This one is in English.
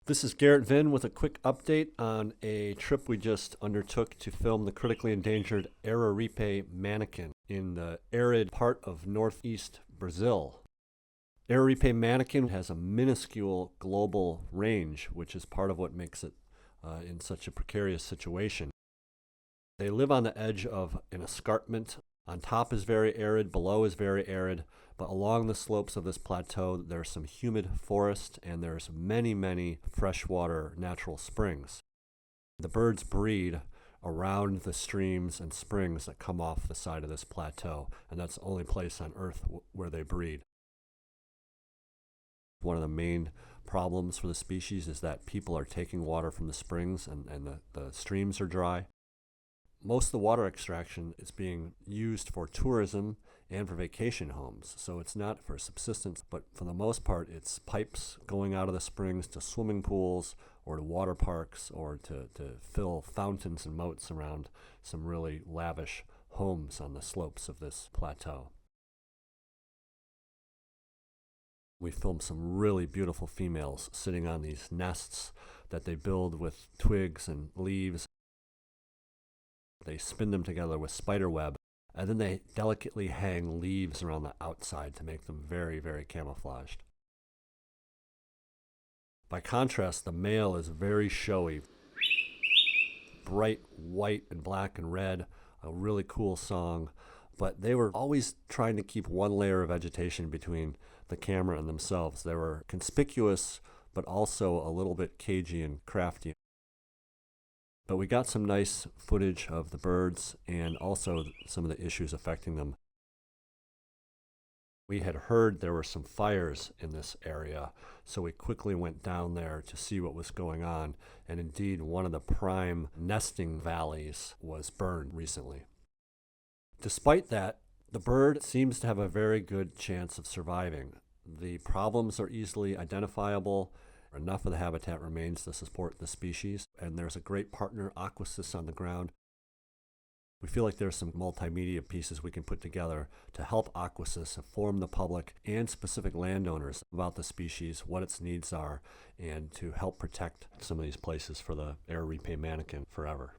This is Garrett Vinn with a quick update on a trip we just undertook to film the critically endangered Araripe Manakin in the arid part of northeast Brazil. Araripe Manakin has a minuscule global range, which is part of what makes it in such a precarious situation. They live on the edge of an escarpment. On top is very arid, below is very arid, but along the slopes of this plateau there's some humid forest and there's many freshwater natural springs. The birds breed around the streams and springs that come off the side of this plateau, and that's the only place on Earth where they breed. One of the main problems for the species is that people are taking water from the springs and the streams are dry. Most of the water extraction is being used for tourism and for vacation homes, so it's not for subsistence, but for the most part it's pipes going out of the springs to swimming pools or to water parks or to fill fountains and moats around some really lavish homes on the slopes of this plateau. We filmed some really beautiful females sitting on these nests that they build with twigs and leaves. They spin them together with spider web, and then they delicately hang leaves around the outside to make them very camouflaged. By contrast, the male is very showy, bright white and black and red, a really cool song, but they were always trying to keep one layer of vegetation between the camera and themselves. They were conspicuous, but also a little bit cagey and crafty. But we got some nice footage of the birds and also some of the issues affecting them. We had heard there were some fires in this area, so we quickly went down there to see what was going on, and indeed one of the prime nesting valleys was burned recently. Despite that, the bird seems to have a very good chance of surviving. The problems are easily identifiable. Enough of the habitat remains to support the species, and there's a great partner, Aquasis, on the ground. We feel like there's some multimedia pieces we can put together to help Aquasis inform the public and specific landowners about the species, what its needs are, and to help protect some of these places for the Araripe Manakin forever.